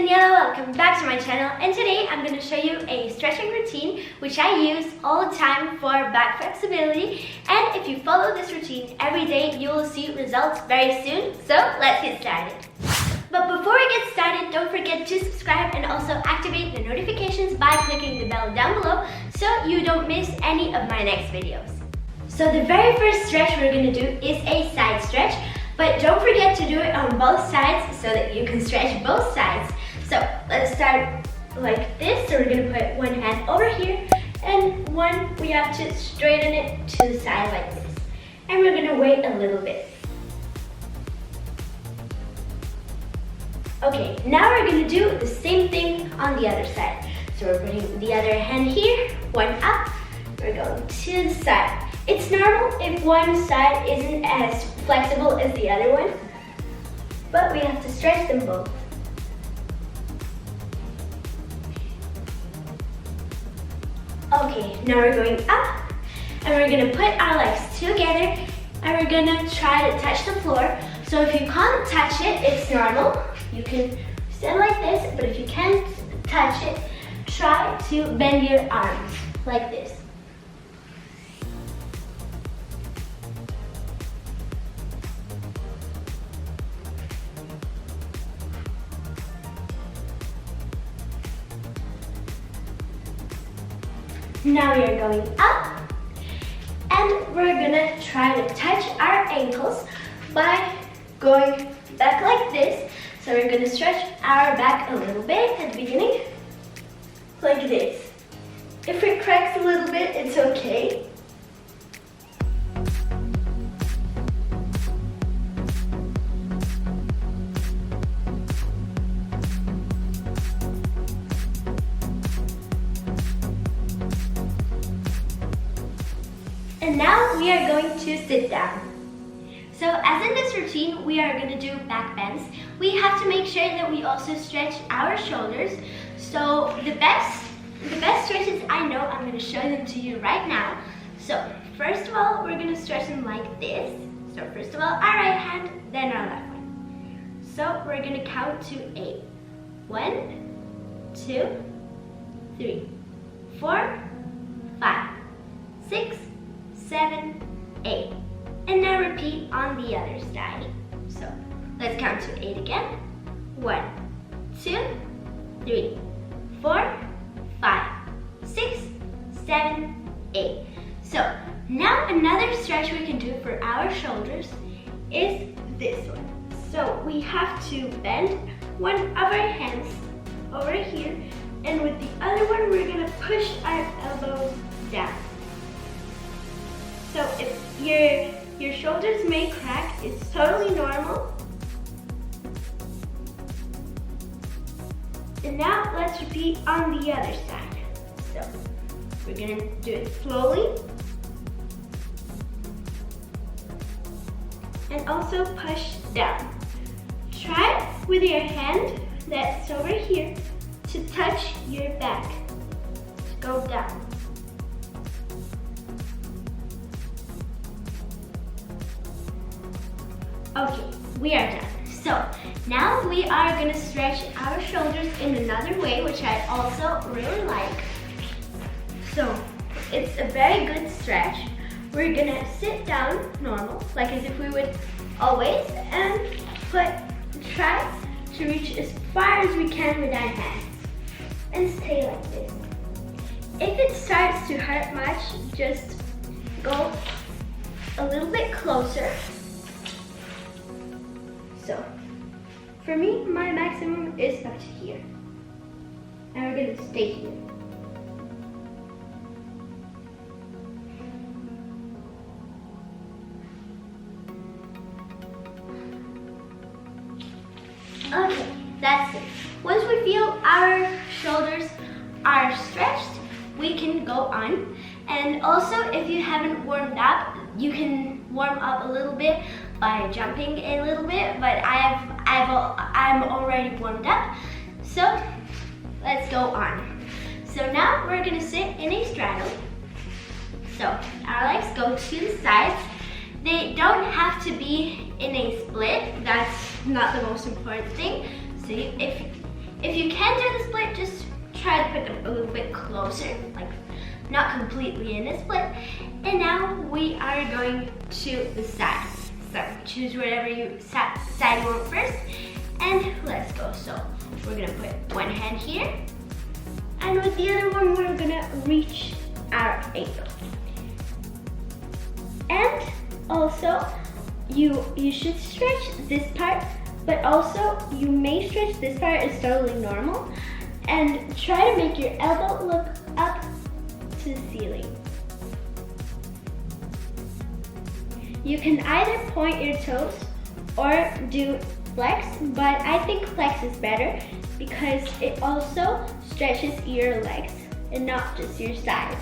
Daniela, welcome back to my channel, and today I'm going to show you a stretching routine which I use all the time for back flexibility, and if you follow this routine every day you will see results very soon, so let's get started. But before we get started, don't forget to subscribe and also activate the notifications by clicking the bell down below so you don't miss any of my next videos. So the very first stretch we're going to do is a side stretch. But don't forget to do it on both sides so that you can stretch both sides. So let's start like this. So we're going to put one hand over here and one we have to straighten it to the side like this. And we're going to wait a little bit. Okay, now we're going to do the same thing on the other side. So we're putting the other hand here, one up, we're going to the side. It's normal if one side isn't as flexible as the other one, but we have to stretch them both. Okay, now we're going up, and we're gonna put our legs together, and we're gonna try to touch the floor. So if you can't touch it, it's normal. You can stand like this, but if you can't touch it, try to bend your arms like this. Now we are going up, and we're gonna try to touch our ankles by going back like this. So we're gonna stretch our back a little bit at the beginning, like this. If it cracks a little bit, it's okay. And now we are going to sit down. So as in this routine, we are going to do back bends. We have to make sure that we also stretch our shoulders. So the best stretches I know, I'm going to show them to you right now. So first of all, we're going to stretch them like this. So first of all, our right hand, then our left one. So we're going to count to 8. 1, 2, 3, 4, 5, 6, 7, 8. And now repeat on the other side. So let's count to 8 again. 1, 2, 3, 4, 5, 6, 7, 8. So now another stretch we can do for our shoulders is this one. So we have to bend one of our hands over here, and with the other one we're gonna push our elbows down. So if your shoulders may crack, it's totally normal. And now let's repeat on the other side. So we're gonna do it slowly. And also push down. Try with your hand that's over here to touch your back. Go down. Okay, we are done. So now we are going to stretch our shoulders in another way, which I also really like. So it's a very good stretch. We're going to sit down normal, like as if we would always, and try to reach as far as we can with our hands. And stay like this. If it starts to hurt much, just go a little bit closer. So, for me, my maximum is up to here. And we're going to stay here. Okay, that's it. Once we feel our shoulders are stretched, we can go on. And also, if you haven't warmed up, you can warm up a little bit by jumping a little bit, but I'm already warmed up. So let's go on. So now we're gonna sit in a straddle. So our legs go to the sides. They don't have to be in a split. That's not the most important thing. So if If you can do the split, just try to put them a little bit closer, like not completely in a split. And now we are going to the sides. So choose whatever side you want first, and let's go. So we're gonna put one hand here, and with the other one, we're gonna reach our ankle. And also, you should stretch this part, but also you may stretch this part. It's totally normal. And try to make your elbow look up to the ceiling. You can either point your toes or do flex, but I think flex is better because it also stretches your legs and not just your sides.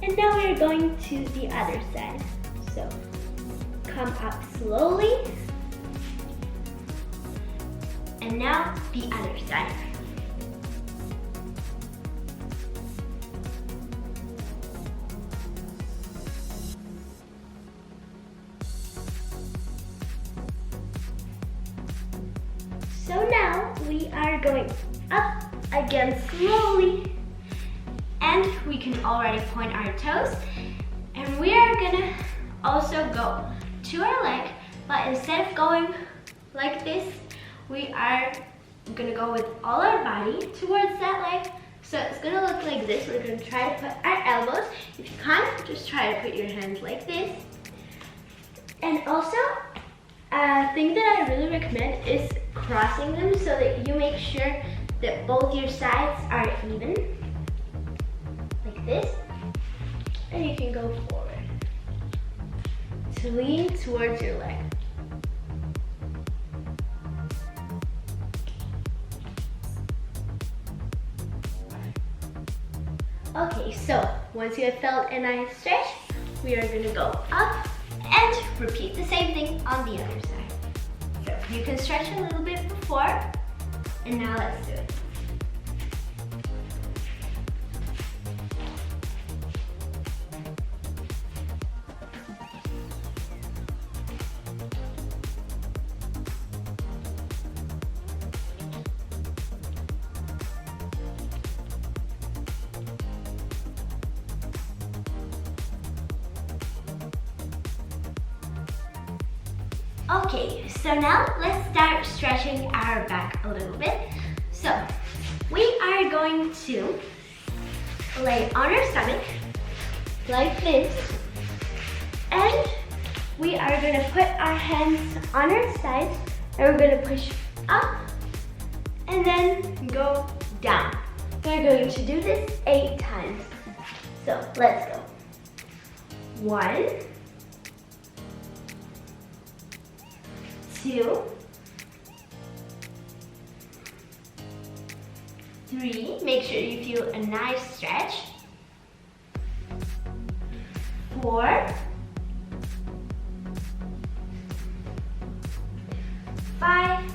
And now we're going to the other side. So come up slowly. And now the other side. So now we are going up again slowly, and we can already point our toes, and we are gonna also go to our leg, but instead of going like this, we are gonna go with all our body towards that leg. So it's gonna look like this. We're gonna try to put our elbows. If you can't, just try to put your hands like this. And also, a thing that I really recommend is crossing them so that you make sure that both your sides are even, like this. And you can go forward to lean towards your leg. Okay, so once you have felt a nice stretch, we are gonna go up and repeat the same thing on the other side. So you can stretch a little bit before, and now let's do it. Okay, so now let's start stretching our back a little bit. So we are going to lay on our stomach like this, and we are going to put our hands on our sides, and we're going to push up and then go down. We're going to do this 8 times. So let's go. 1, 2, 3, make sure you feel a nice stretch. 4, 5,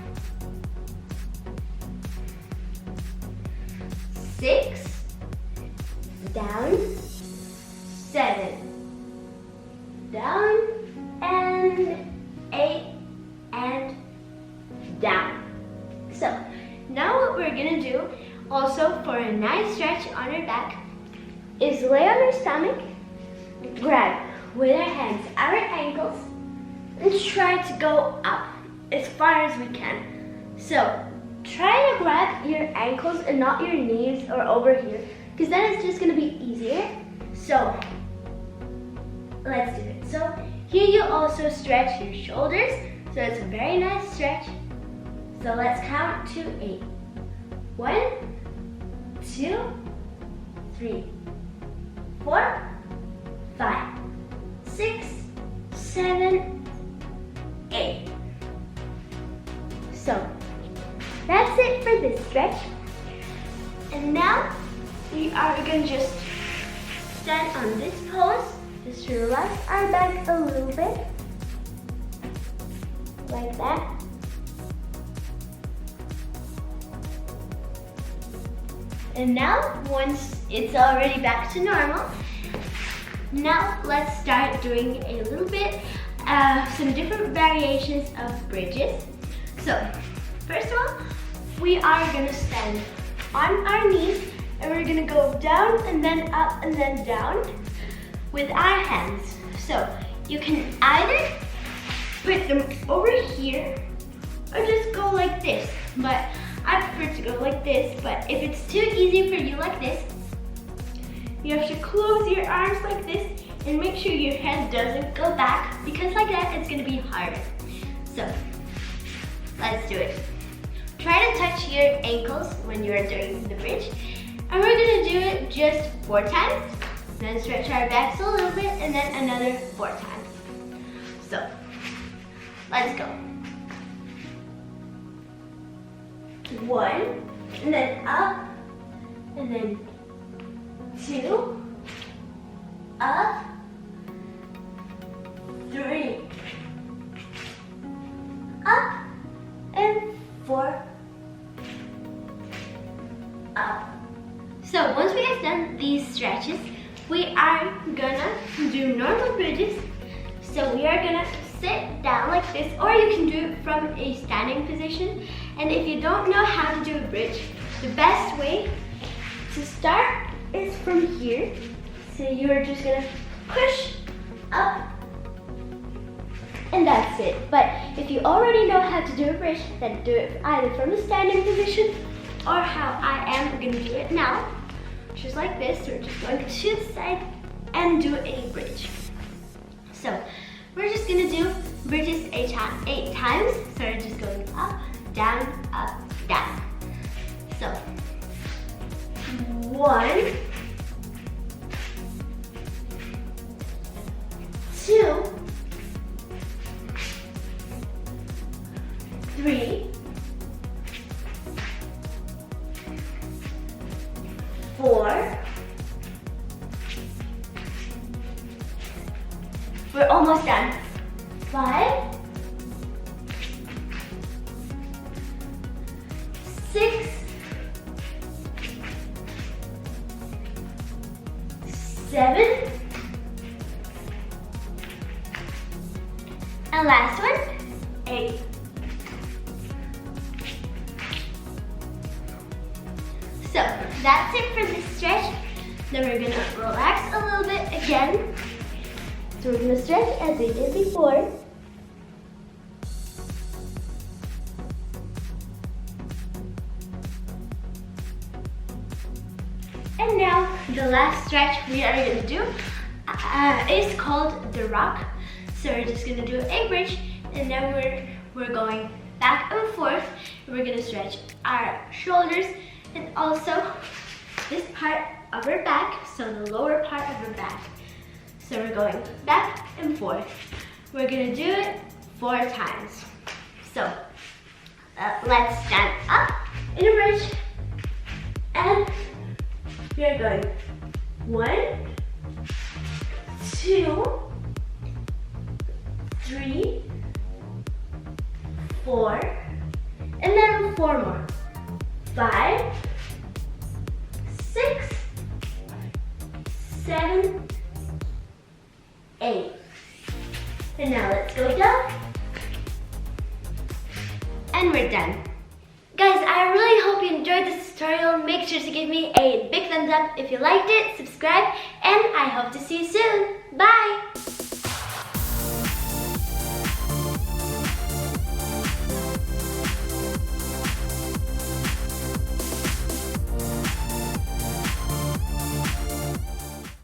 6, down, 7, down, and 8, and down. So now what we're gonna do also for a nice stretch on our back is lay on our stomach, grab with our hands our ankles, and try to go up as far as we can. So try to grab your ankles and not your knees or over here, because then it's just gonna be easier. So let's do it. So here you also stretch your shoulders. So it's a very nice stretch. So let's count to 8. 1, 2, 3, 4, 5, 6, 7, 8. So that's it for this stretch. And now we are going to just stand on this pose. Just relax our back a little bit. Like that. And now, once it's already back to normal, now let's start doing a little bit some different variations of bridges. So, first of all, we are gonna stand on our knees and we're gonna go down and then up and then down with our hands. So, you can either put them over here or just go like this. But I prefer to go like this, but if it's too easy for you like this, you have to close your arms like this and make sure your head doesn't go back, because like that it's gonna be harder. So, let's do it. Try to touch your ankles when you're doing the bridge. And we're gonna do it just 4 times. Then stretch our backs a little bit and then another 4 times. So, let's go. 1, and then up, and then 2, up, 3, up, and 4, up. So once we have done these stretches, we are gonna do normal bridges. So we are gonna sit down like this, or you can do it from a standing position. And if you don't know how to do a bridge, the best way to start is from here. So you're just gonna push up, and that's it. But if you already know how to do a bridge, then do it either from a standing position or how I am gonna do it now, which is like this. We're just going to the side and do a bridge. So we're just gonna do bridges 8 times. So we're just going up, down, down. So 1, 2, 3, 4. We're almost done. 5, 6, 7, and last one, 8. So that's it for this stretch. Then we're gonna relax a little bit again. So we're gonna stretch as we did before. And now the last stretch we are gonna do is called the rock. So we're just gonna do a bridge, and then we're going back and forth. We're gonna stretch our shoulders and also this part of our back, so the lower part of our back. So we're going back and forth. We're gonna do it 4 times. So let's stand up in a bridge, and we are going 1, 2, 3, 4, and then 4 more. 5, 6, 7, 8. And now let's go down. And we're done. Guys, I really hope you enjoyed this tutorial. Make sure to give me a big thumbs up if you liked it, subscribe, and I hope to see you soon. Bye!